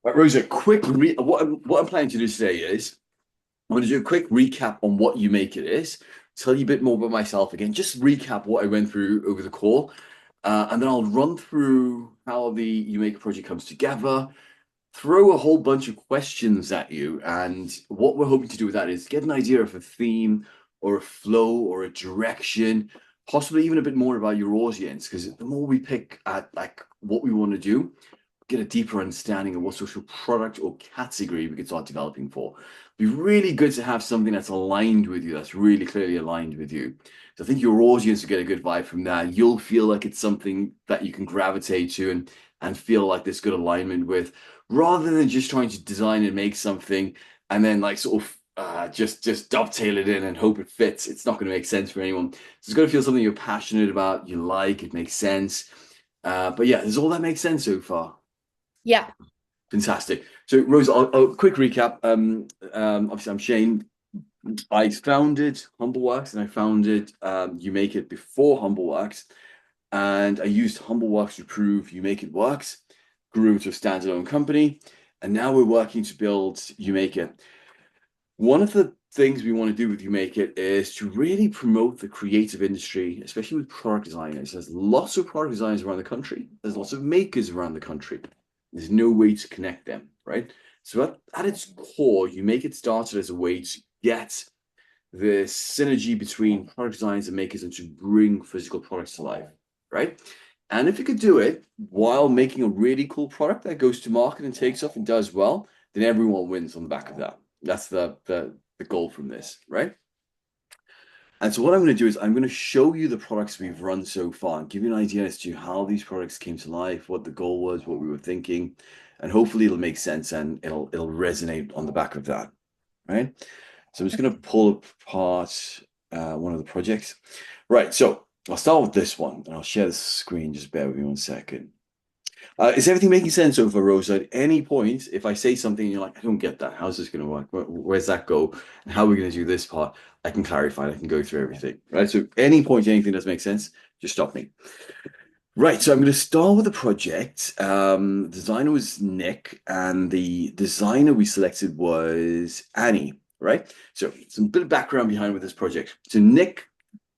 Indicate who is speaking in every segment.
Speaker 1: Right, Rosa, what I'm planning to do today is I'm going to do a quick recap on what You Make It is, tell you a bit more about myself again, just recap what I went through over the call, and then I'll run through how the You Make It project comes together, throw a whole bunch of questions at you, and what we're hoping to do with that is get an idea of a theme or a flow or a direction, possibly even a bit more about your audience, because the more we pick at like what we want to do, get a deeper understanding of what social product or category we could start developing for. It'd be really good to have something that's aligned with you, that's really clearly aligned with you. So I think your audience will get a good vibe from that. You'll feel like it's something that you can gravitate to and feel like there's good alignment with, rather than just trying to design and make something and then like sort of just dovetail it in and hope it fits. It's not going to make sense for anyone. So it's got to feel something you're passionate about, you like, it makes sense. But yeah, does all that make sense so far?
Speaker 2: Yeah.
Speaker 1: Fantastic. So, Rose, quick recap. Obviously, I'm Shane. I founded HumbleWorks and I founded You Make It before HumbleWorks. And I used HumbleWorks to prove You Make It works, grew to a standalone company. And now we're working to build You Make It. One of the things we want to do with You Make It is to really promote the creative industry, especially with product designers. There's lots of product designers around the country. There's lots of makers around the country. There's no way to connect them, right? So at its core, You Make It started as a way to get the synergy between product designers and makers and to bring physical products to life, right? And if you could do it while making a really cool product that goes to market and takes off and does well, then everyone wins on the back of that. That's the goal from this, right? And so what I'm going to do is I'm going to show you the products we've run so far and give you an idea as to how these products came to life, what the goal was, what we were thinking, and hopefully it'll make sense and it'll resonate on the back of that, right? So I'm just going to pull apart one of the projects. Right, so I'll start with this one and I'll share the screen. Just bear with me 1 second. Is everything making sense over, Rosa? At any point, if I say something and you're like, I don't get that, how's this going to work? Where's that go? And how are we going to do this part? I can clarify, I can go through everything, right? So, any point, anything does make sense, just stop me. Right, so I'm going to start with the project. The designer was Nick, and the designer we selected was Annie, right? So, some bit of background behind with this project. So, Nick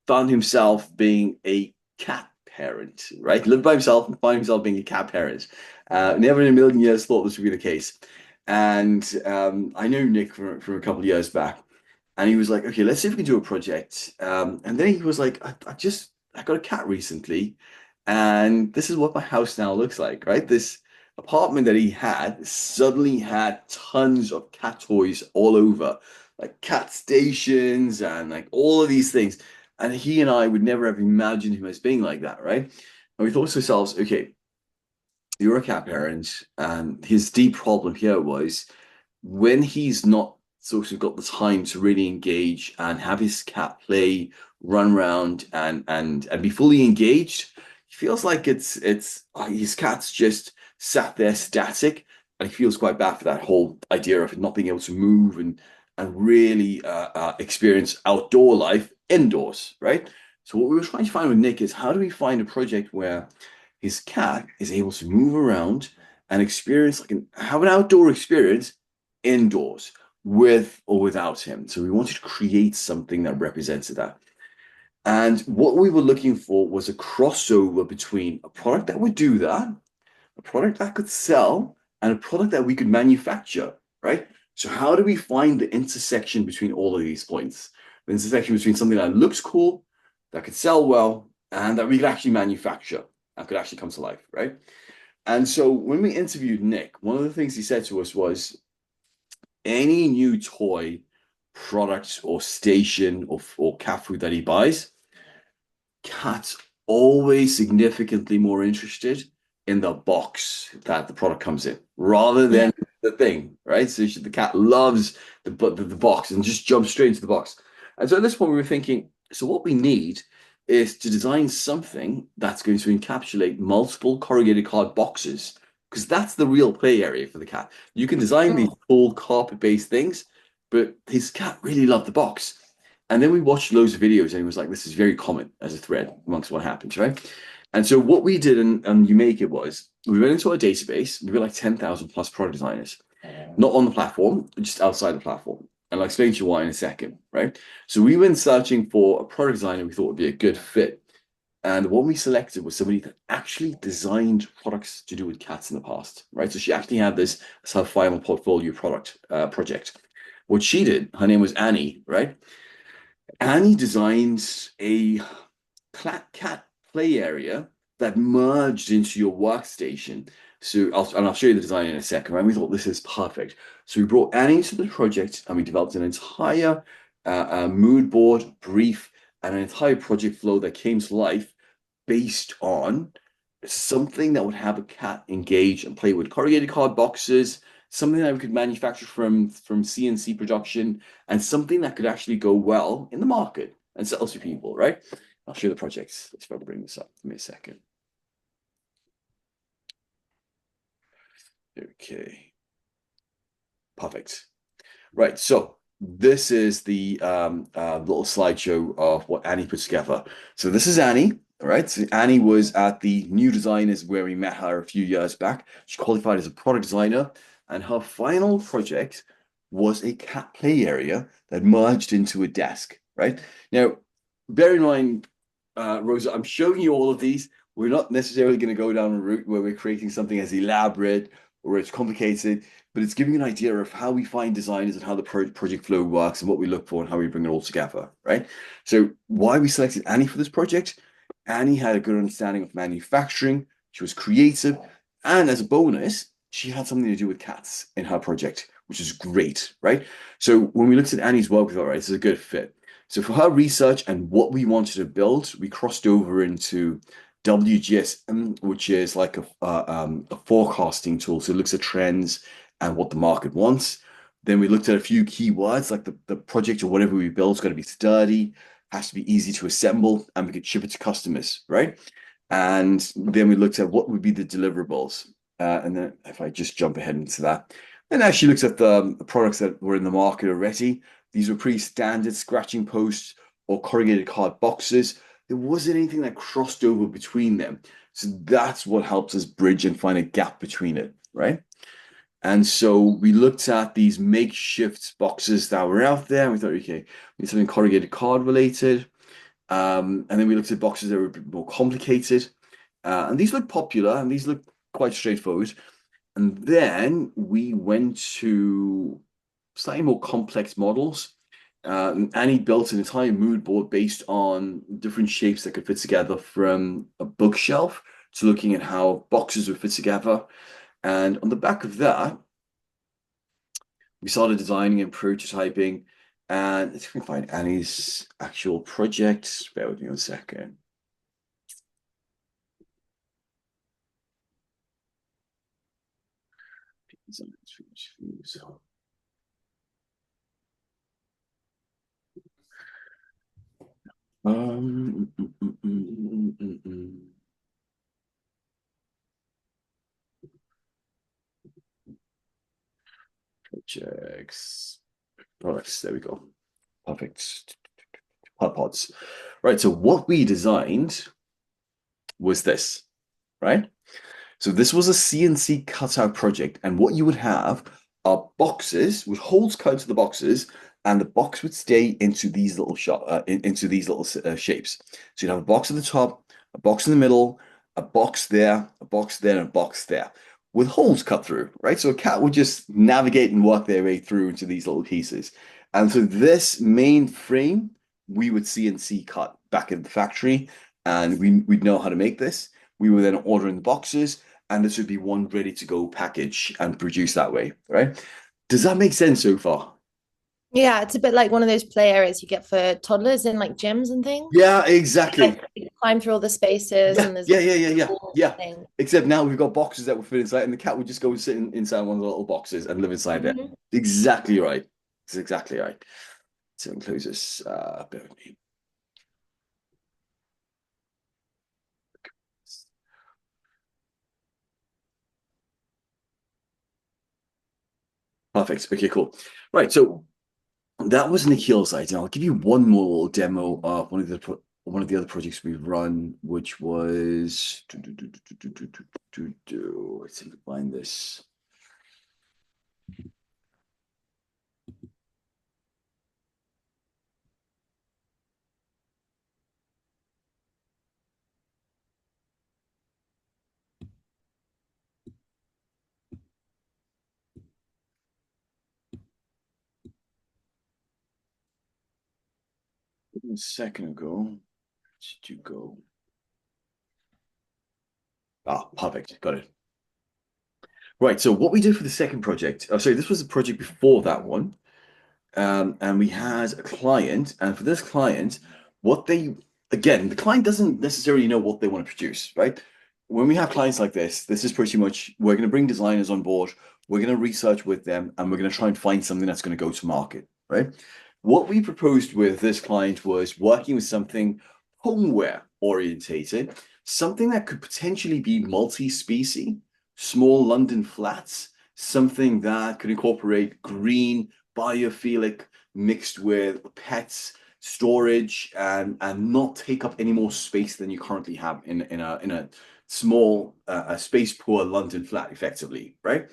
Speaker 1: found himself being a cat parent, right? He lived by himself and found himself being a cat parent. Never in a million years thought this would be the case. And I know Nick from a couple of years back, and he was like, "Okay, let's see if we can do a project." And then he was like, I got a cat recently, and this is what my house now looks like, right? This apartment that he had suddenly had tons of cat toys all over, like cat stations and like all of these things. And he and I would never have imagined him as being like that, right? And we thought to ourselves, okay, you're a cat parent, and his deep problem here was when he's not sort of got the time to really engage and have his cat play, run around and be fully engaged, he feels like it's his cat's just sat there static, and he feels quite bad for that whole idea of not being able to move and really experience outdoor life indoors, right? So what we were trying to find with Nick is how do we find a project where his cat is able to move around and experience have an outdoor experience indoors with or without him. So we wanted to create something that represented that. And what we were looking for was a crossover between a product that would do that, a product that could sell, and a product that we could manufacture, right? So how do we find the intersection between all of these points? The intersection between something that looks cool, that could sell well, and that we could actually manufacture and could actually come to life, right? And so when we interviewed Nick, one of the things he said to us was, any new toy, product, or station or cat food that he buys, cats always significantly more interested in the box that the product comes in rather
Speaker 2: Yeah.
Speaker 1: than the thing, right? So the cat loves the box and just jumps straight into the box. And so at this point, we were thinking, so what we need is to design something that's going to encapsulate multiple corrugated card boxes, because that's the real play area for the cat. You can design these
Speaker 2: Oh.
Speaker 1: full carpet-based things, but his cat really loved the box. And then we watched loads of videos, and it was like, this is very common as a thread amongst what happens, right? And so what we did in You Make It was we went into our database. We were like 10,000 plus product designers, not on the platform, just outside the platform. And I'll explain to you why in a second, right? So we went searching for a product designer we thought would be a good fit. And what we selected was somebody that actually designed products to do with cats in the past, right? So she actually had this as her final portfolio project. What she did, her name was Annie, right? Annie designed a cat play area that merged into your workstation. So I'll show you the design in a second, right? We thought this is perfect. So we brought Annie to the project and we developed an entire mood board, brief, and an entire project flow that came to life based on something that would have a cat engage and play with corrugated card boxes, something that we could manufacture from CNC production, and something that could actually go well in the market and sell to people, right? I'll show you the projects. Let's try to bring this up. Give me a second. Okay. Perfect. Right. So this is the little slideshow of what Annie put together. So this is Annie. All right. So Annie was at the New Designers where we met her a few years back. She qualified as a product designer, and her final project was a cat play area that merged into a desk. Right. Now, bear in mind, Rosa, I'm showing you all of these. We're not necessarily going to go down a route where we're creating something as elaborate or it's complicated, but it's giving you an idea of how we find designers and how the project flow works and what we look for and how we bring it all together, right? So why we selected Annie for this project? Annie had a good understanding of manufacturing. She was creative, and as a bonus, she had something to do with cats in her project, which is great, right? So when we looked at Annie's work, we thought, right, this is a good fit. So for her research and what we wanted to build, we crossed over into WGSM, which is like a forecasting tool. So it looks at trends and what the market wants. Then we looked at a few keywords like the project or whatever we build is going to be sturdy, has to be easy to assemble, and we could ship it to customers, right? And then we looked at what would be the deliverables. And then if I just jump ahead into that, then actually looks at the products that were in the market already. These were pretty standard scratching posts or corrugated card boxes. There wasn't anything that crossed over between them. So that's what helps us bridge and find a gap between it, right? And so we looked at these makeshift boxes that were out there, and we thought, okay, we need something corrugated card related. And then we looked at boxes that were a bit more complicated. And these look popular and these look quite straightforward. And then we went to slightly more complex models. Annie built an entire mood board based on different shapes that could fit together from a bookshelf to looking at how boxes would fit together. And on the back of that, we started designing and prototyping. And let's see if we can find Annie's actual project. Bear with me one second. Um, mm, mm, mm, mm, mm, Projects, products. There we go. Perfect. Pods. Right. So what we designed was this, right? So this was a CNC cutout project, and what you would have are boxes with holes cut into the boxes, and the box would stay into these little into these little shapes. So you'd have a box at the top, a box in the middle, a box there, a box there, and a box there, with holes cut through, right? So a cat would just navigate and work their way through into these little pieces. And so this main frame we would CNC cut back in the factory, and we'd know how to make this. We were then ordering the boxes, and this would be one ready to go package and produce that way, right? Does that make sense so far?
Speaker 2: Yeah, it's a bit like one of those play areas you get for toddlers in like gyms and things.
Speaker 1: Yeah, exactly.
Speaker 2: Like you climb through all the spaces
Speaker 1: Yeah,
Speaker 2: and there's
Speaker 1: yeah,
Speaker 2: like
Speaker 1: yeah, yeah, yeah,
Speaker 2: pool
Speaker 1: yeah.
Speaker 2: thing.
Speaker 1: Except now we've got boxes that will fit inside, and the cat would just go and sit inside one of the little boxes and live inside there.
Speaker 2: Mhm.
Speaker 1: Exactly right. It's exactly right. So includes this. Bear with me. Perfect. Okay, cool. Right. So that was Nikhil's idea. I'll give you one more little demo of one of the one of the other projects we've run, which was let's see if we find this. A second ago, where did you go? Ah, perfect. Got it. Right. So what we did for the second project, oh, sorry, this was a project before that one. And we had a client, and for this client, what they again, the client doesn't necessarily know what they want to produce, right? When we have clients like this is pretty much we're going to bring designers on board, we're going to research with them, and we're going to try and find something that's going to go to market, right? What we proposed with this client was working with something homeware orientated, something that could potentially be multi-species, small London flats, something that could incorporate green biophilic mixed with pets storage and not take up any more space than you currently have in a small a space poor London flat effectively, right?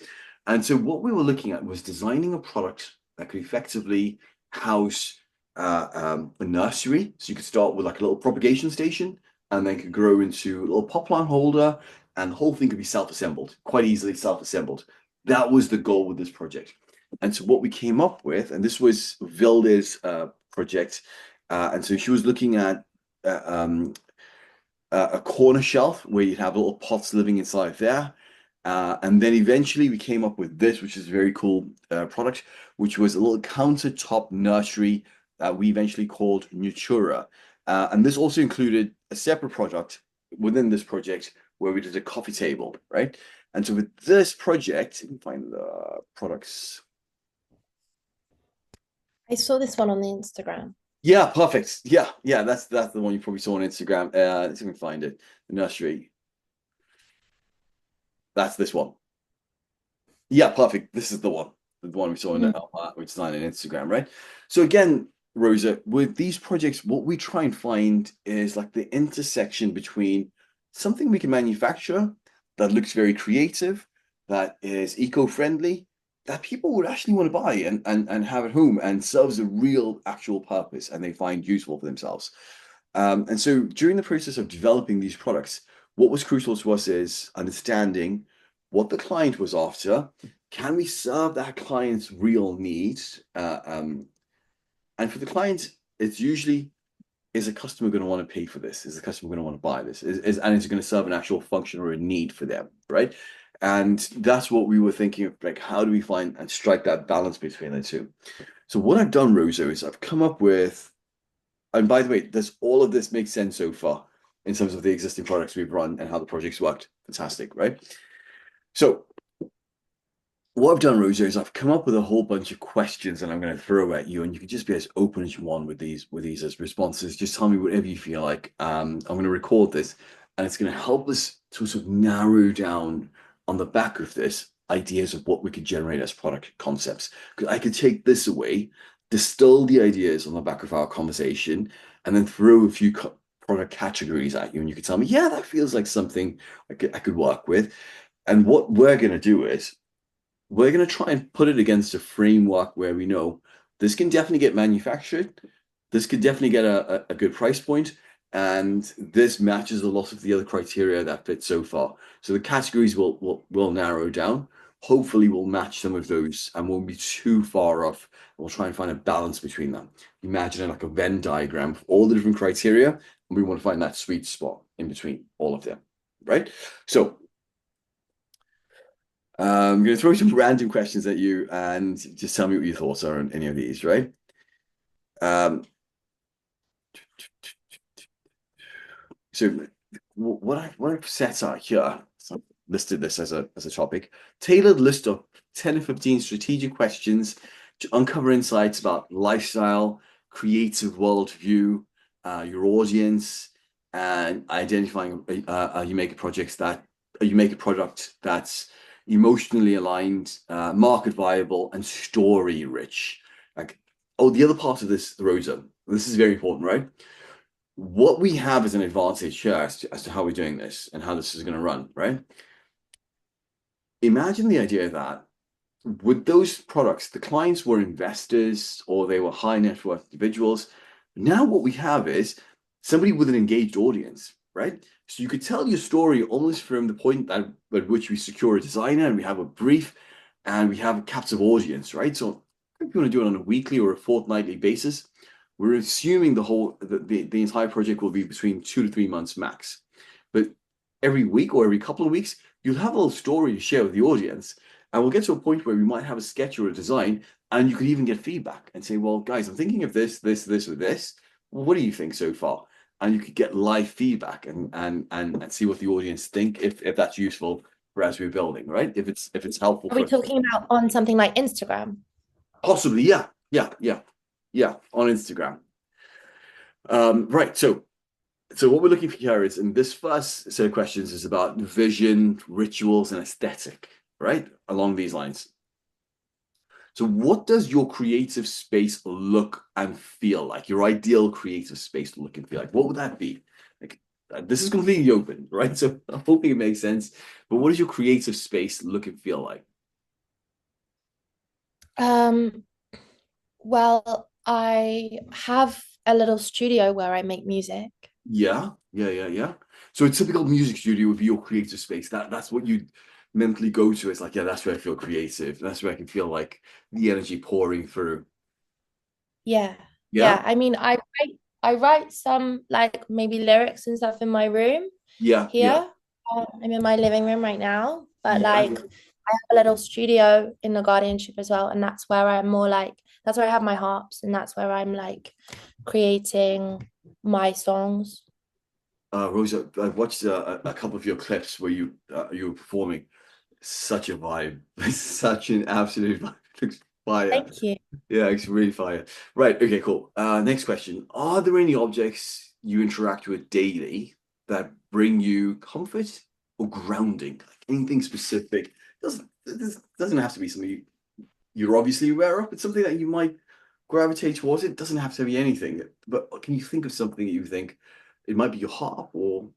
Speaker 1: And so what we were looking at was designing a product that could effectively house a nursery. So you could start with like a little propagation station and then could grow into a little pot plant holder, and the whole thing could be self-assembled, quite easily self-assembled. That was the goal with this project. And so what we came up with, and this was Vilde's project, and so she was looking at uh, um, a corner shelf where you'd have little pots living inside there. And then eventually we came up with this, which is a very cool product, which was a little countertop nursery that we eventually called Nutura. And this also included a separate product within this project where we did a coffee table, right? And so with this project, you can find the products.
Speaker 2: I saw this one on the Instagram.
Speaker 1: Yeah, perfect. Yeah, that's the one you probably saw on Instagram. Let's see if we can find it. The nursery. That's this one. Yeah, perfect. This is the one we saw in
Speaker 2: Mhm.
Speaker 1: we designed on Instagram, right? So again, Rosa, with these projects, what we try and find is like the intersection between something we can manufacture that looks very creative, that is eco-friendly, that people would actually want to buy and have at home and serves a real actual purpose and they find useful for themselves. And so during the process of developing these products, what was crucial to us is understanding what the client was after. Can we serve that client's real needs? And for the client, it's usually, is a customer going to want to pay for this? Is the customer going to want to buy this? And is it going to serve an actual function or a need for them, right? And that's what we were thinking of, like, how do we find and strike that balance between the two? So what I've done, Rosa, is I've come up with, and by the way, does all of this make sense so far in terms of the existing products we've run and how the projects worked? Fantastic, right? So what I've done, Rosa, is I've come up with a whole bunch of questions and I'm going to throw at you, and you can just be as open as you want with these as responses. Just tell me whatever you feel like. I'm going to record this, and it's going to help us to sort of narrow down on the back of this ideas of what we could generate as product concepts. Because I could take this away, distill the ideas on the back of our conversation, and then throw a few product categories at you, and you could tell me, yeah, that feels like something I could work with. And what we're going to do is we're going to try and put it against a framework where we know this can definitely get manufactured. This could definitely get a good price point, and this matches a lot of the other criteria that fit so far. So the categories will narrow down. Hopefully, we'll match some of those and won't be too far off. We'll try and find a balance between them. Imagine like a Venn diagram of all the different criteria, and we want to find that sweet spot in between all of them, right? So I'm going to throw some random questions at you and just tell me what your thoughts are on any of these, right? Um, so what I've set out here, so I've listed this as a topic, tailored list of 10 or 15 strategic questions to uncover insights about lifestyle, creative worldview, your audience, and identifying you make a projects that you make a product that's emotionally aligned, market viable, and story rich. Like, oh, the other part of this, Rosa, this is very important, right? what we have as an advantage here as to how we're doing this and how this is going to run, right? Imagine the idea that with those products, the clients were investors or they were high net worth individuals. Now, what we have is somebody with an engaged audience, right? So you could tell your story almost from the point that at which we secure a designer and we have a brief and we have a captive audience, right? So if you want to do it on a weekly or a fortnightly basis, we're assuming the entire project will be between 2 to 3 months max. But every week or every couple of weeks, you'll have a little story to share with the audience. And we'll get to a point where we might have a sketch or a design, and you could even get feedback and say, well, guys, I'm thinking of this, or this. Well, what do you think so far? And you could get live feedback and see what the audience think if that's useful for as we're building, right? If it's helpful
Speaker 2: Are we
Speaker 1: for
Speaker 2: talking about on something like Instagram?
Speaker 1: possibly, yeah, yeah, on Instagram. Right. So what we're looking for here is in this first set of questions is about vision, rituals, and aesthetic, right? Along these lines. So what does your creative space look and feel like? Your ideal creative space look and feel like? What would that be? Like this is completely open, right? So I'm hoping it makes sense. But what does your creative space look and feel like?
Speaker 2: Um, well, I have a little studio where I make music.
Speaker 1: Yeah. So a typical music studio would be your creative space. That's what you mentally go to. It's like, yeah, that's where I feel creative. That's where I can feel like the energy pouring through.
Speaker 2: Yeah.
Speaker 1: Yeah,
Speaker 2: Yeah. I mean, I write some like maybe lyrics and stuff in my room
Speaker 1: yeah,
Speaker 2: here. I'm in my living room right now, but
Speaker 1: yeah.
Speaker 2: like I have a little studio in the guardianship as well, and that's where I'm more like that's where I have my harps, and that's where I'm like creating my songs.
Speaker 1: Rosa, I watched a couple of your clips where you were performing. Such a vibe, such an absolute vibe. It looks fire.
Speaker 2: Thank you.
Speaker 1: Yeah, it's really fire. Right. Okay. Cool. Next question: are there any objects you interact with daily that bring you comfort or grounding? Like anything specific? This doesn't have to be something you're obviously aware of. It's something that you might gravitate towards. It doesn't have to be anything. But can you think of something that you think it might be your harp or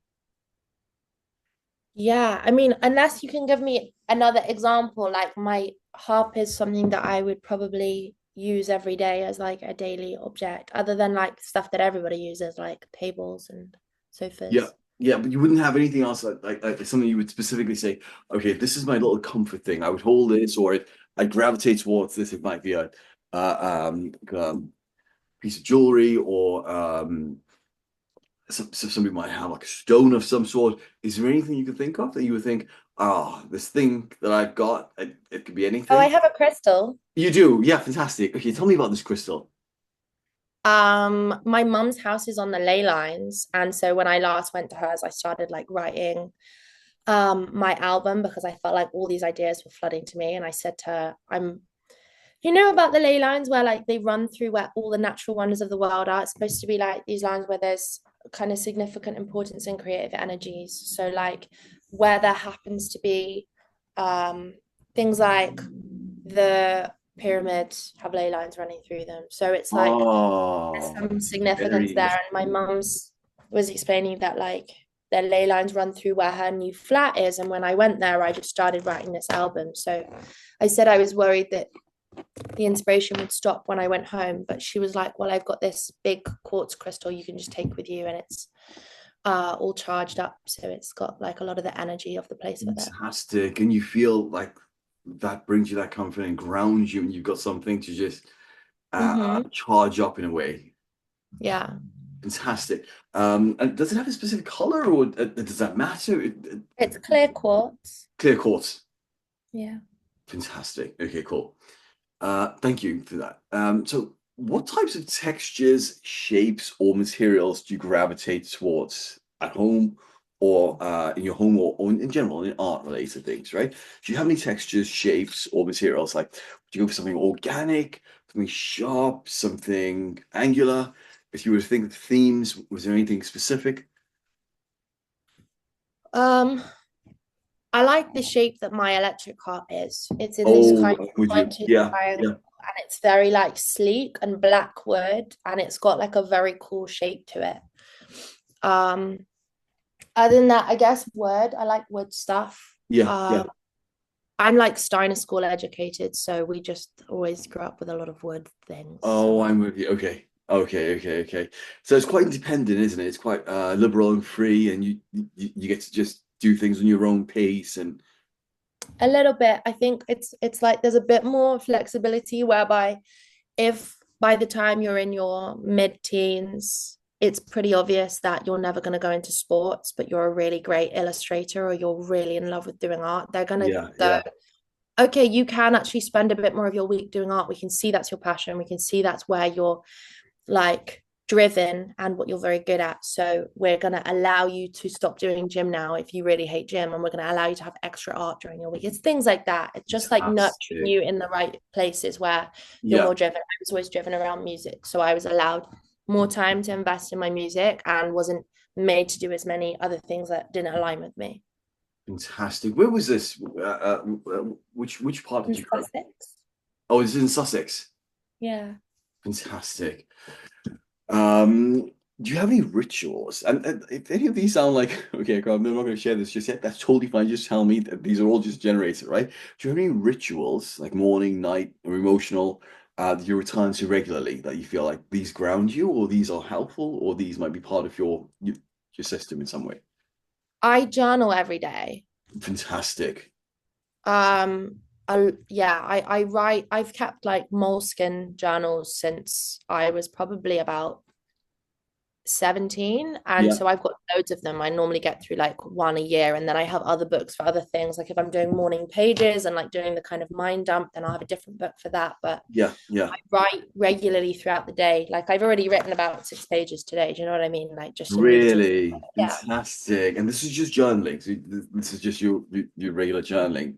Speaker 2: Yeah, I mean, unless you can give me another example, like my harp is something that I would probably use every day as like a daily object, other than like stuff that everybody uses, like tables and
Speaker 1: yeah,
Speaker 2: sofas.
Speaker 1: yeah, but you wouldn't have anything else like something you would specifically say, okay, this is my little comfort thing. I would hold this, or I gravitate towards this. It might be a piece of jewelry, or so somebody might have like a stone of some sort. Is there anything you could think of that you would think, oh, this thing that I've got, it could be
Speaker 2: Oh, I
Speaker 1: anything?
Speaker 2: have a crystal.
Speaker 1: You do, yeah, fantastic. Okay, tell me about this crystal.
Speaker 2: My mum's house is on the ley lines, and so when I last went to hers, I started like writing my album because I felt like all these ideas were flooding to me, and I said to her, I'm you know about the ley lines where like they run through where all the natural wonders of the world are? It's supposed to be like these lines where there's kind of significant importance in creative energies. So like where there happens to be um things like the pyramids have ley lines running through them. So it's like there's
Speaker 1: Oh,
Speaker 2: some significance
Speaker 1: very
Speaker 2: there. And my mum's was explaining that like the ley lines run through where her new flat is. And when I went there, I just started writing this album. So I said I was worried that the inspiration would stop when I went home. But she was like, well, I've got this big quartz crystal you can just take with you, and it's all charged up. So it's got like a lot of the energy of the place with it.
Speaker 1: fantastic. And you feel like that brings you that comfort and grounds you, and you've got something to just
Speaker 2: Mm-hmm.
Speaker 1: charge up in a way.
Speaker 2: Yeah.
Speaker 1: Fantastic. And does it have a specific color, or does that matter?
Speaker 2: It's clear quartz.
Speaker 1: Clear quartz.
Speaker 2: Yeah.
Speaker 1: Fantastic. Okay, cool. Thank you for that. So what types of textures, shapes, or materials do you gravitate towards at home or in your home or in general in art related things, right? Do you have any textures, shapes, or materials? Like, do you go for something organic, something sharp, something angular? If you were to think of themes, was there anything specific?
Speaker 2: Um, I like the shape that my electric harp is. It's in this
Speaker 1: Oh,
Speaker 2: kind
Speaker 1: I'm
Speaker 2: of
Speaker 1: with you.
Speaker 2: pointed
Speaker 1: Yeah,
Speaker 2: triangle,
Speaker 1: yeah.
Speaker 2: and it's very like sleek and black wood, and it's got like a very cool shape to it. Um, Other than that, I guess wood. I like wood stuff.
Speaker 1: Yeah, yeah.
Speaker 2: Um, I'm like Steiner school educated, so we just always grew up with a lot of wood things. So
Speaker 1: Oh, I'm with you. Okay. Okay, okay, okay. So it's quite independent, isn't it? It's quite liberal and free, and you get to just do things on your own pace. And
Speaker 2: a little bit. I think it's like there's a bit more flexibility whereby if by the time you're in your mid-teens, it's pretty obvious that you're never going to go into sports, but you're a really great illustrator or you're really in love with doing art, they're going to
Speaker 1: yeah,
Speaker 2: go,
Speaker 1: yeah,
Speaker 2: okay, you can actually spend a bit more of your week doing art. We can see that's your passion. We can see that's where you're like driven and what you're very good at. So we're going to allow you to stop doing gym now if you really hate gym, and we're going to allow you to have extra art during your week. It's things like that. It's just like nurturing
Speaker 1: fantastic.
Speaker 2: you in the right places where you're
Speaker 1: Yeah,
Speaker 2: more driven. I was always driven around music, so I was allowed more time to invest in my music and wasn't made to do as many other things that didn't align with me.
Speaker 1: fantastic. Where was this? Which part did
Speaker 2: In
Speaker 1: you grow?
Speaker 2: Sussex.
Speaker 1: Oh, it's in Sussex.
Speaker 2: Yeah.
Speaker 1: Fantastic. Um, do you have any rituals? And if any of these sound like, okay, I'm not going to share this just yet, that's totally fine. Just tell me that these are all just generated, right? Do you have any rituals, like morning, night, or emotional, that you return to regularly that you feel like these ground you, or these are helpful, or these might be part of your system in some way?
Speaker 2: I journal every day.
Speaker 1: Fantastic.
Speaker 2: I write. I've kept like moleskin journals since I was probably about 17, and
Speaker 1: Yeah,
Speaker 2: so I've got loads of them. I normally get through like one a year, and then I have other books for other things. Like if I'm doing morning pages and like doing the kind of mind dump, then I'll have a different book for that. But
Speaker 1: yeah, yeah.
Speaker 2: I write regularly throughout the day. Like I've already written about 6 pages today. Do you know what I mean? Like just immediately.
Speaker 1: Really
Speaker 2: Yeah.
Speaker 1: fantastic. And this is just journaling. So this is just your regular journaling.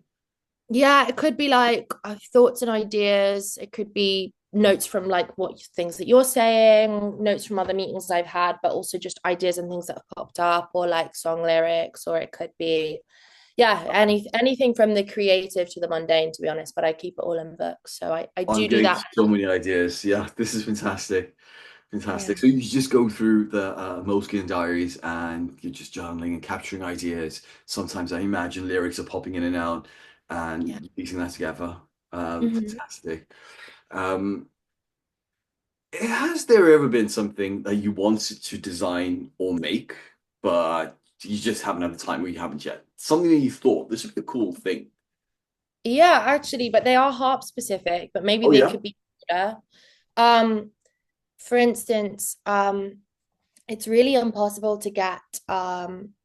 Speaker 2: Yeah, it could be like thoughts and ideas. It could be notes from like what things that you're saying, notes from other meetings I've had, but also just ideas and things that have popped up, or like song lyrics, or it could be, yeah, anything from the creative to the mundane, to be honest. But I keep it all in books, so I
Speaker 1: I'm
Speaker 2: do
Speaker 1: getting
Speaker 2: that.
Speaker 1: so many ideas. Yeah, this is fantastic.
Speaker 2: Yeah,
Speaker 1: Fantastic. So you just go through the Moleskine diaries and you're just journaling and capturing ideas. Sometimes I imagine lyrics are popping in and out
Speaker 2: yeah.
Speaker 1: and you're piecing that together.
Speaker 2: Mhm.
Speaker 1: Fantastic. Um, has there ever been something that you wanted to design or make, but you just haven't had the time or you haven't yet? Something that you thought this would be a cool thing.
Speaker 2: Yeah, actually, but they are harp specific, but maybe
Speaker 1: Oh
Speaker 2: they
Speaker 1: yeah?
Speaker 2: could be better. Um, for instance, it's really impossible to get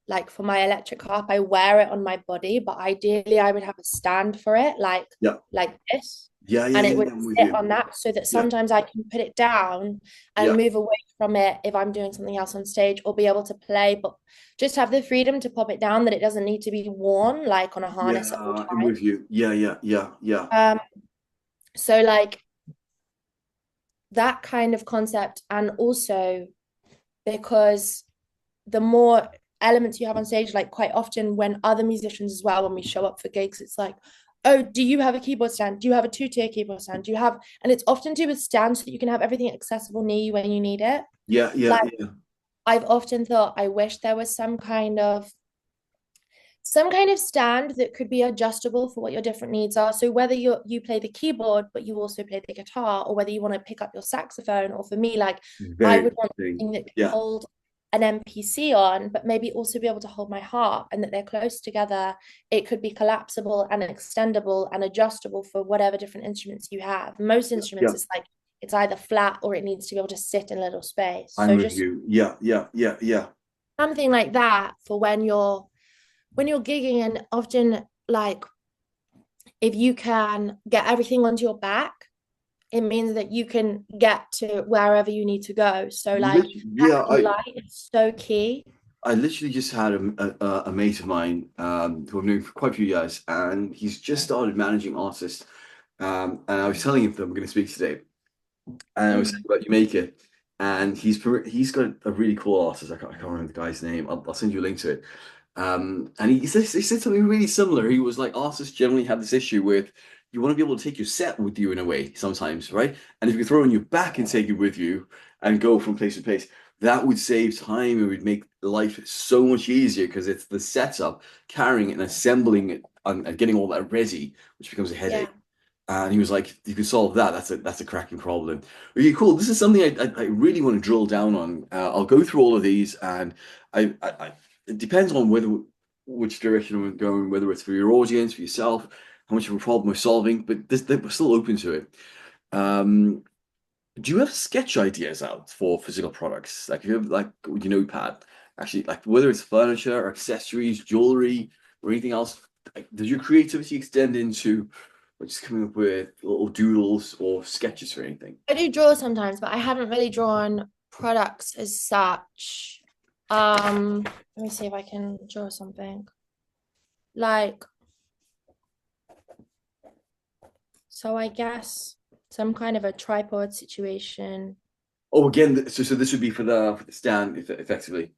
Speaker 2: like for my electric harp, I wear it on my body, but ideally I would have a stand for it,
Speaker 1: Yeah.
Speaker 2: like this,
Speaker 1: Yeah, yeah,
Speaker 2: and it
Speaker 1: yeah,
Speaker 2: would
Speaker 1: yeah, I'm with
Speaker 2: sit
Speaker 1: you.
Speaker 2: on that so that
Speaker 1: Yeah,
Speaker 2: sometimes I can put it down and
Speaker 1: yeah,
Speaker 2: move away from it if I'm doing something else on stage, or be able to play, but just have the freedom to pop it down, that it doesn't need to be worn like on a
Speaker 1: yeah,
Speaker 2: harness at all
Speaker 1: I'm with
Speaker 2: times.
Speaker 1: you. Yeah, yeah, yeah, yeah.
Speaker 2: So like that kind of concept, and also because the more elements you have on stage, like quite often when other musicians as well, when we show up for gigs, it's like, oh, do you have a keyboard stand? Do you have a two-tier keyboard stand? Do you have, and it's often to do with stands so that you can have everything accessible near you when you need it.
Speaker 1: Yeah, yeah,
Speaker 2: Like
Speaker 1: yeah.
Speaker 2: I've often thought I wish there was some kind of stand that could be adjustable for what your different needs are. So whether you play the keyboard but you also play the guitar, or whether you want to pick up your saxophone, or for me, like I
Speaker 1: Very
Speaker 2: would want
Speaker 1: interesting.
Speaker 2: something that could
Speaker 1: Yeah,
Speaker 2: hold an MPC on, but maybe also be able to hold my harp, and that they're close together. It could be collapsible and extendable and adjustable for whatever different instruments you have. Most
Speaker 1: yeah,
Speaker 2: instruments,
Speaker 1: yeah.
Speaker 2: it's like it's either flat or it needs to be able to sit in a little space.
Speaker 1: I'm
Speaker 2: So
Speaker 1: with
Speaker 2: just
Speaker 1: you. Yeah, yeah, yeah, yeah.
Speaker 2: something like that for when you're gigging, and often like if you can get everything onto your back, it means that you can get to wherever you need to go. So like
Speaker 1: Yeah,
Speaker 2: having light is so key.
Speaker 1: I literally just had a mate of mine who I've known for quite a few years, and he's just started managing artists. And I was telling him that I'm going to speak today, and I was saying
Speaker 2: Mm.
Speaker 1: about you make it, and he's got a really cool artist. I can't remember the guy's name. I'll send you a link to it. And he said something really similar. He was like, artists generally have this issue with you want to be able to take your set with you in a way sometimes, right? And if you throw it on your back and take it with you and go from place to place, that would save time. It would make life so much easier because it's the setup, carrying it and assembling it and getting all that ready, which becomes a
Speaker 2: Yeah.
Speaker 1: headache. And he was like, "You can solve that. That's a cracking problem." Okay, cool. This is something I really want to drill down on. I'll go through all of these, and it depends on whether which direction we're going, whether it's for your audience, for yourself, how much of a problem we're solving. But we're still open to it. Um, do you have sketch ideas out for physical products? Like if you have like your notepad, actually, like whether it's furniture or accessories, jewelry, or anything else, like, does your creativity extend into just coming up with little doodles or sketches for anything?
Speaker 2: I do draw sometimes, but I haven't really drawn products as such. Let me see if I can draw something. Like, so I guess some kind of a tripod situation.
Speaker 1: Oh, again, so this would be for the stand, effectively.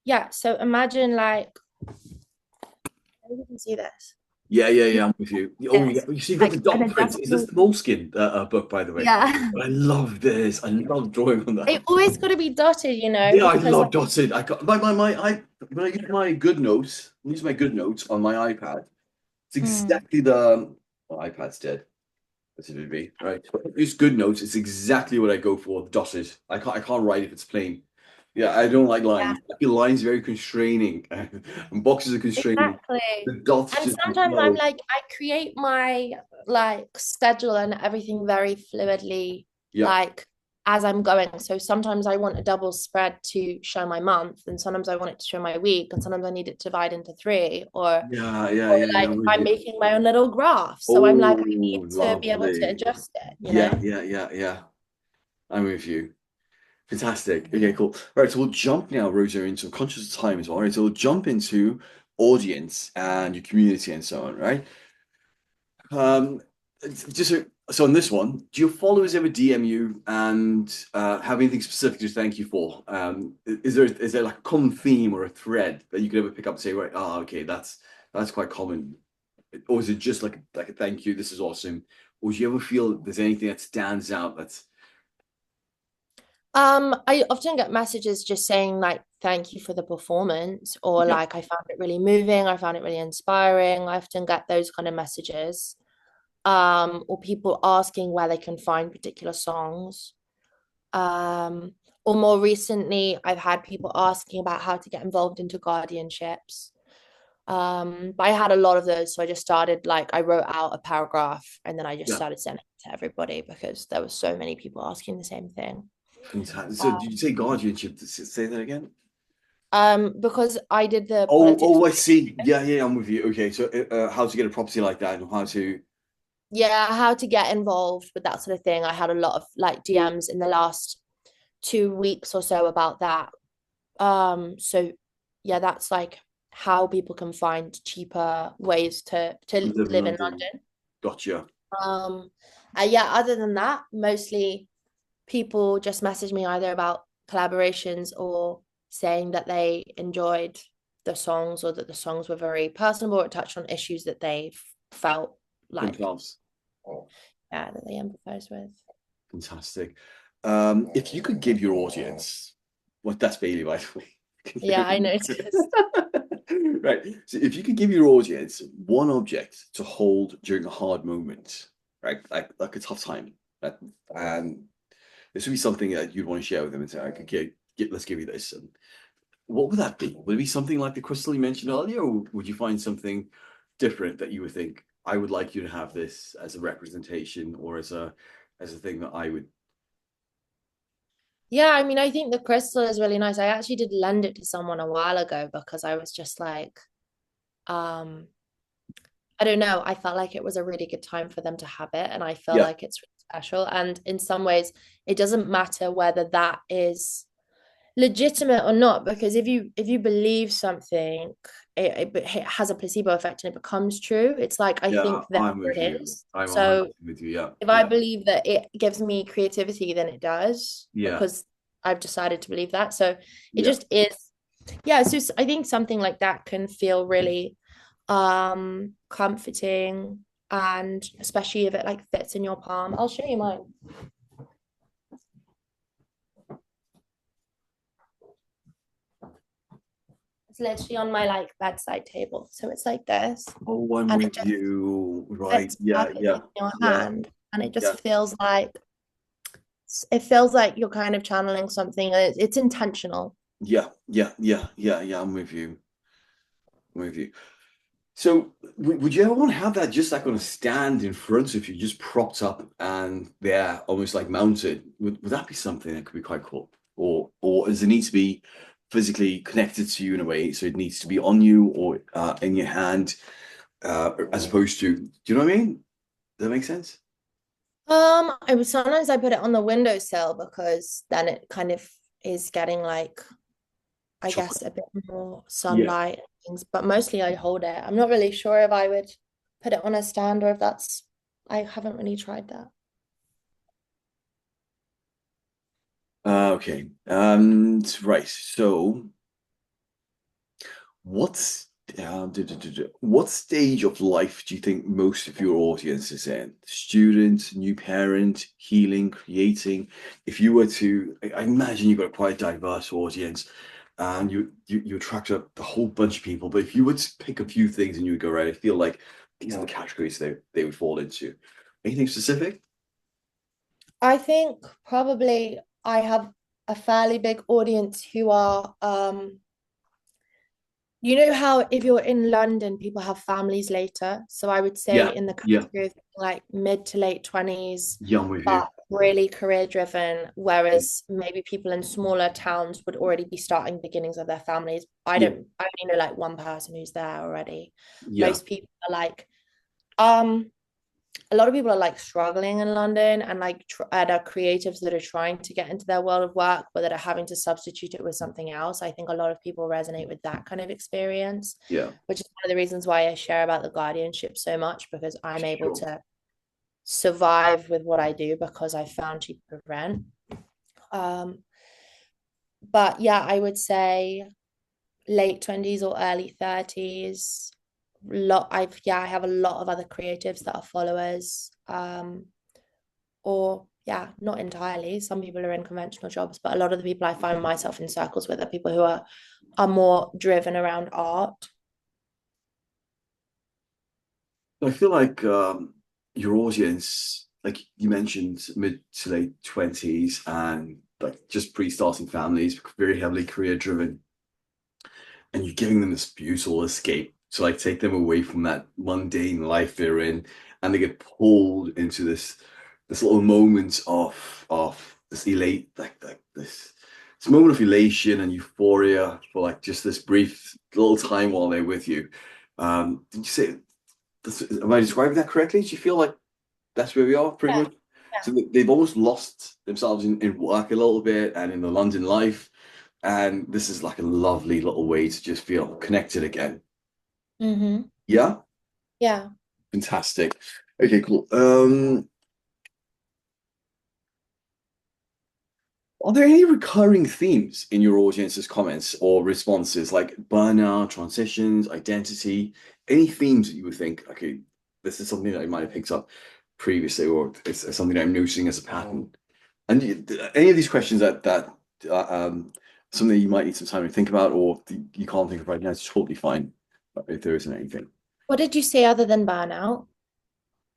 Speaker 2: Yeah, so imagine like, maybe you can see this.
Speaker 1: Yeah, yeah, yeah. I'm with you. Oh, yeah.
Speaker 2: This,
Speaker 1: You see, you've got the
Speaker 2: like an
Speaker 1: dot prints. Is this
Speaker 2: adjustable.
Speaker 1: the Moleskine book, by the way?
Speaker 2: Yeah.
Speaker 1: I love this. I love drawing on
Speaker 2: They
Speaker 1: that.
Speaker 2: always got to be dotted,
Speaker 1: Yeah, I
Speaker 2: because like,
Speaker 1: love dotted. I got my I when I use my good notes, I use my good notes on my iPad. It's
Speaker 2: mm,
Speaker 1: exactly the well, iPad's dead. That's it would be right. Use good notes. It's exactly what I go for. Dotted. I can't write if it's plain. Yeah, I don't like
Speaker 2: yeah,
Speaker 1: lines. I feel lines very constraining, and boxes are constraining.
Speaker 2: exactly.
Speaker 1: The dots
Speaker 2: And
Speaker 1: just
Speaker 2: sometimes I'm
Speaker 1: flow.
Speaker 2: like, I create my like schedule and everything very fluidly,
Speaker 1: Yeah,
Speaker 2: like as I'm going. So sometimes I want a double spread to show my month, and sometimes I want it to show my week, and sometimes I need it to divide into three,
Speaker 1: yeah, yeah,
Speaker 2: or
Speaker 1: yeah, yeah.
Speaker 2: like
Speaker 1: I'm with
Speaker 2: I'm
Speaker 1: you.
Speaker 2: making my own little graph. So I'm like, I
Speaker 1: Oh,
Speaker 2: need to be able to
Speaker 1: lovely.
Speaker 2: adjust it,
Speaker 1: Yeah, yeah, yeah, yeah. I'm with you. Fantastic. Okay, cool. All right, so we'll jump now, Rosa, into conscious of time as well. All right, so we'll jump into audience and your community and so on, right? Um, just so on this one, do your followers ever DM you and have anything specific to thank you for? Is there like a common theme or a thread that you could ever pick up and say, right, oh, okay, that's quite common, or is it just like a thank you, this is awesome, or do you ever feel there's anything that stands out that's
Speaker 2: I often get messages just saying like thank you for the performance, or
Speaker 1: yeah,
Speaker 2: like I found it really moving, I found it really inspiring. I often get those kind of messages. Or people asking where they can find particular songs. Um, or more recently, I've had people asking about how to get involved into guardianships. But I had a lot of those, so I just started like I wrote out a paragraph and then I just
Speaker 1: yeah,
Speaker 2: started sending it to everybody because there were so many people asking the same thing.
Speaker 1: fantastic. So did
Speaker 2: Uh,
Speaker 1: you say guardianship? Say that again?
Speaker 2: because I did the
Speaker 1: Oh,
Speaker 2: politics.
Speaker 1: oh, I see. Yeah, yeah, I'm with you. Okay, so how to get a property like that and how to
Speaker 2: Yeah, how to get involved with that sort of thing. I had a lot of like DMs in the last 2 weeks or so about that. So yeah, that's like how people can find cheaper ways to
Speaker 1: live in
Speaker 2: live in
Speaker 1: London.
Speaker 2: London.
Speaker 1: Gotcha.
Speaker 2: Um, yeah, other than that, mostly people just message me either about collaborations or saying that they enjoyed the songs or that the songs were very personable or touched on issues that they felt like,
Speaker 1: Themselves.
Speaker 2: yeah, that they empathize with.
Speaker 1: Fantastic. If you could give your audience, well, that's Bailey, by the
Speaker 2: Yeah, I
Speaker 1: way.
Speaker 2: noticed.
Speaker 1: Right. So if you could give your audience one object to hold during a hard moment, right? Like a tough time, and this would be something that you'd want to share with them and say, okay, let's give you this. And what would that be? Would it be something like the crystal you mentioned earlier, or would you find something different that you would think, I would like you to have this as a representation or as a thing that I would
Speaker 2: Yeah, I mean, I think the crystal is really nice. I actually did lend it to someone a while ago because I was just like, um, I don't know. I felt like it was a really good time for them to have it, and I feel
Speaker 1: yeah,
Speaker 2: like it's really special. And in some ways, it doesn't matter whether that is legitimate or not, because if you believe something, it has a placebo effect and it becomes true. It's like I
Speaker 1: yeah,
Speaker 2: think that
Speaker 1: I'm with
Speaker 2: it
Speaker 1: you.
Speaker 2: is.
Speaker 1: I'm 100%
Speaker 2: So
Speaker 1: with you. Yeah,
Speaker 2: if I
Speaker 1: yeah,
Speaker 2: believe that it gives me creativity, then it does
Speaker 1: yeah,
Speaker 2: because I've decided to believe that. So it
Speaker 1: yeah.
Speaker 2: just is. Yeah, so I think something like that can feel really comforting, and especially if it like fits in your palm. I'll show you mine. It's literally on my like bedside table. So it's like this.
Speaker 1: Oh, I'm
Speaker 2: And it
Speaker 1: with
Speaker 2: just
Speaker 1: you. Right.
Speaker 2: fits
Speaker 1: Yeah,
Speaker 2: perfectly
Speaker 1: yeah,
Speaker 2: in your
Speaker 1: yeah,
Speaker 2: hand. And it
Speaker 1: yeah,
Speaker 2: just feels like it feels like you're kind of channeling something. It's intentional.
Speaker 1: yeah, yeah, yeah, yeah, yeah. I'm with you. I'm with you. So, would you ever want to have that just like on a stand in front of you, just propped up and there, almost like mounted? Would that be something that could be quite cool? Or does it need to be physically connected to you in a way? So it needs to be on you or in your hand, as opposed to, do you know what I mean? Does that make sense?
Speaker 2: I would sometimes I put it on the windowsill because then it kind of is getting like I
Speaker 1: Chocolate.
Speaker 2: guess a bit more
Speaker 1: Yeah.
Speaker 2: sunlight and things, but mostly I hold it. I'm not really sure if I would put it on a stand or if that's I haven't really tried that.
Speaker 1: Okay. Right. So. What's what stage of life do you think most of your audience is in? Student, new parent, healing, creating? If you were to, I imagine you've got quite a diverse audience, and you attract a whole bunch of people. But if you were to pick a few things and you would go, right, I feel like these are the categories they would fall into. Anything specific?
Speaker 2: I think probably I have a fairly big audience who are you know how if you're in London, people have families later. So I would say
Speaker 1: Yeah,
Speaker 2: in the
Speaker 1: yeah,
Speaker 2: category of like mid to late 20s,
Speaker 1: yeah, I'm with you.
Speaker 2: but really career driven, whereas maybe people in smaller towns would already be starting beginnings of their families.
Speaker 1: Yeah,
Speaker 2: I only know like one person who's there already.
Speaker 1: yeah,
Speaker 2: Most people are like, um, a lot of people are like struggling in London and like and are creatives that are trying to get into their world of work, but that are having to substitute it with something else. I think a lot of people resonate with that kind of experience,
Speaker 1: yeah.
Speaker 2: which is one of the reasons why I share about the guardianship so much because I'm able
Speaker 1: Sure.
Speaker 2: to survive with what I do because I found cheaper rent. Um, but yeah, I would say late 20s or early 30s. I have a lot of other creatives that are followers. Or yeah, not entirely. Some people are in conventional jobs, but a lot of the people I find myself in circles with are people who are more driven around art.
Speaker 1: I feel like your audience, like you mentioned, mid to late 20s and like just pre-starting families, very heavily career driven, and you're giving them this beautiful escape to like take them away from that mundane life they're in, and they get pulled into this little moment of this elate like this moment of elation and euphoria for like just this brief little time while they're with you. Did you say? Am I describing that correctly? Do you feel like that's where we are pretty
Speaker 2: Yeah,
Speaker 1: much? So they've almost lost themselves in work a little bit and in the London life. And this is like a lovely little way to just feel connected again.
Speaker 2: yeah.
Speaker 1: Yeah,
Speaker 2: Yeah.
Speaker 1: fantastic. Okay, cool. Are there any recurring themes in your audience's comments or responses, like burnout, transitions, identity? Any themes that you would think, okay, this is something that I might have picked up previously, or it's something that I'm noticing as a pattern? And any of these questions that something you might need some time to think about, or you can't think of right now, it's totally fine if there isn't anything.
Speaker 2: What did you say other than burnout?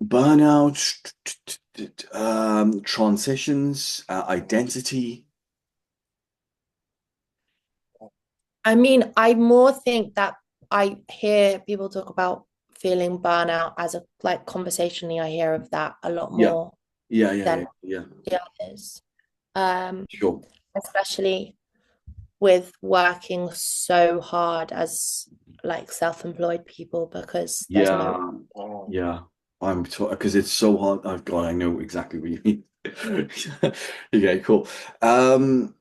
Speaker 1: Burnout, transitions, identity.
Speaker 2: I mean, I more think that I hear people talk about feeling burnout as a like conversationally, I hear of that a lot
Speaker 1: Yeah,
Speaker 2: more
Speaker 1: yeah, yeah, yeah,
Speaker 2: than
Speaker 1: yeah.
Speaker 2: the others. Um,
Speaker 1: Sure.
Speaker 2: Especially with working so hard as like self-employed people because there's no
Speaker 1: Yeah, yeah. Because it's so hard. Oh God, I know exactly what you mean. Okay, cool. Um,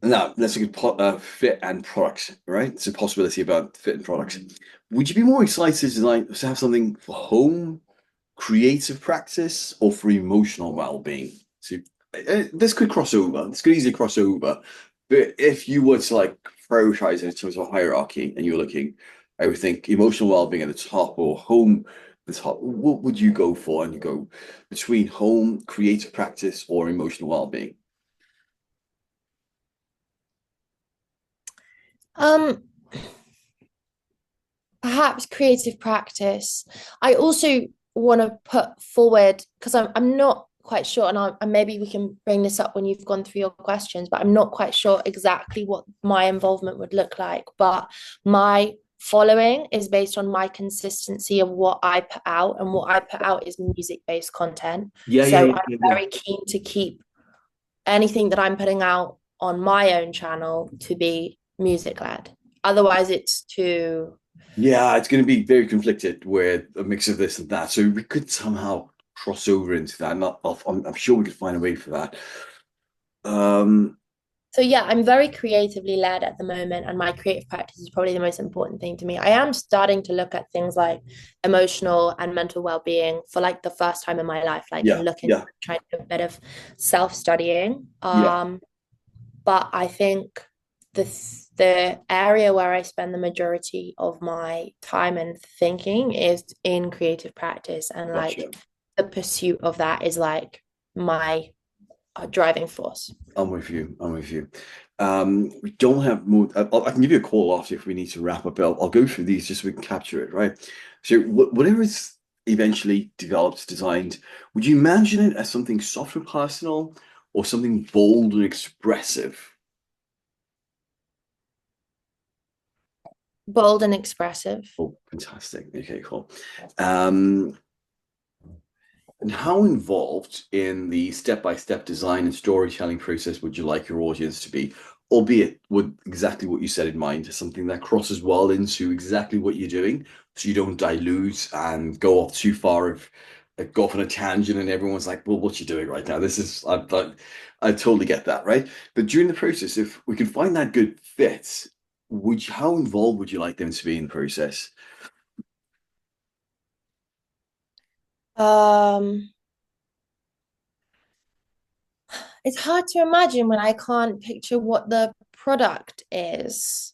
Speaker 1: Now let's look at fit and products, right? It's a possibility about fit and products. Would you be more excited to like to have something for home, creative practice, or for emotional well-being? So this could cross over. This could easily cross over. But if you were to like prioritize it in terms of a hierarchy, and you're looking, I would think emotional well-being at the top or home at the top. What would you go for? And you go between home, creative practice, or emotional well-being?
Speaker 2: Um, Perhaps creative practice. I also want to put forward because I'm not quite sure, and maybe we can bring this up when you've gone through your questions, but I'm not quite sure exactly what my involvement would look like. But my following is based on my consistency of what I put out, and what I put out is music-based content.
Speaker 1: Yeah, yeah,
Speaker 2: So
Speaker 1: yeah,
Speaker 2: I'm
Speaker 1: yeah, yeah.
Speaker 2: very keen to keep anything that I'm putting out on my own channel to be music-led. Otherwise, it's too.
Speaker 1: Yeah, it's going to be very conflicted with a mix of this and that. So we could somehow cross over into that. Not, I'm sure we could find a way for that. Um,
Speaker 2: So yeah, I'm very creatively led at the moment, and my creative practice is probably the most important thing to me. I am starting to look at things like emotional and mental well-being for like the first time in my life, like
Speaker 1: yeah,
Speaker 2: and looking
Speaker 1: yeah,
Speaker 2: trying to do a bit of self-studying.
Speaker 1: yeah.
Speaker 2: But I think the area where I spend the majority of my time and thinking is in creative practice, and like
Speaker 1: Gotcha.
Speaker 2: the pursuit of that is like my driving force.
Speaker 1: I'm with you. I'm with you. We don't have more. I can give you a call after if we need to wrap up. I'll go through these just so we can capture it, right? So, whatever is eventually developed, designed, would you imagine it as something soft and personal or something bold and expressive?
Speaker 2: Bold and expressive.
Speaker 1: Oh, fantastic. Okay, cool. Um, And how involved in the step-by-step design and storytelling process would you like your audience to be? Albeit with exactly what you said in mind, something that crosses well into exactly what you're doing, so you don't dilute and go off too far of go off on a tangent and everyone's like, well, what you doing right now? This is I totally get that, right? But during the process, if we can find that good fit, how involved would you like them to be in the process?
Speaker 2: Um, it's hard to imagine when I can't picture what the product is.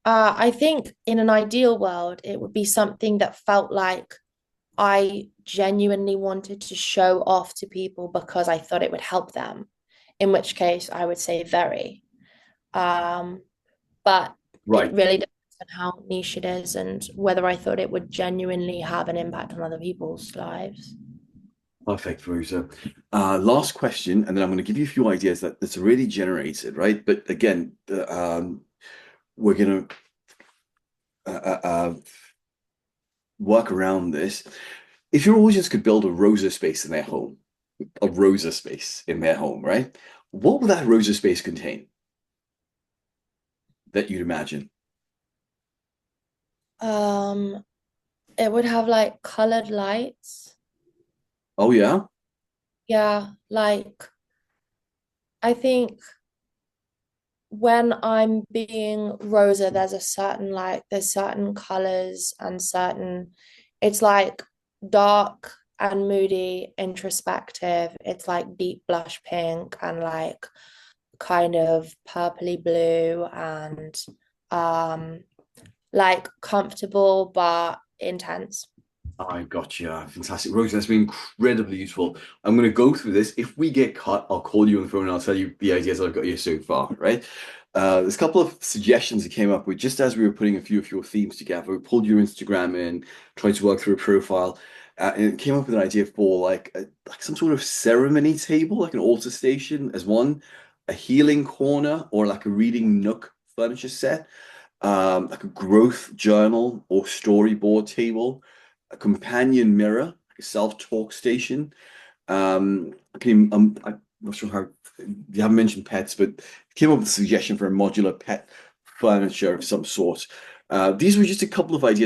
Speaker 2: I think in an ideal world, it would be something that felt like I genuinely wanted to show off to people because I thought it would help them, in which case I would say very. Um, but it
Speaker 1: Right.
Speaker 2: really depends on how niche it is and whether I thought it would genuinely have an impact on other people's lives.
Speaker 1: Perfect, Rosa. Last question, and then I'm going to give you a few ideas that's already generated, right? But again, we're going to work around this. If your audience could build a Rosa space in their home, a Rosa space in their home, right? What would that Rosa space contain that you'd imagine?
Speaker 2: Um, it would have like colored lights.
Speaker 1: Oh yeah.
Speaker 2: Yeah, like I think when I'm being Rosa, there's certain colors and certain, it's like dark and moody, introspective. It's like deep blush pink and like kind of purpley blue and um like comfortable but intense.
Speaker 1: I got you. Fantastic. Rosa, that's been incredibly useful. I'm going to go through this. If we get cut, I'll call you on the phone and I'll tell you the ideas I've got you so far, right? There's a couple of suggestions that came up with just as we were putting a few of your themes together. We pulled your Instagram in, tried to work through a profile, and it came up with an idea for like some sort of ceremony table, like an altar station as one, a healing corner, or like a reading nook furniture set, like a growth journal or storyboard table, a companion mirror, like a self-talk station. I'm not sure how you haven't mentioned pets, but came up with a suggestion for a modular pet furniture of some sort. These were just a couple of ideas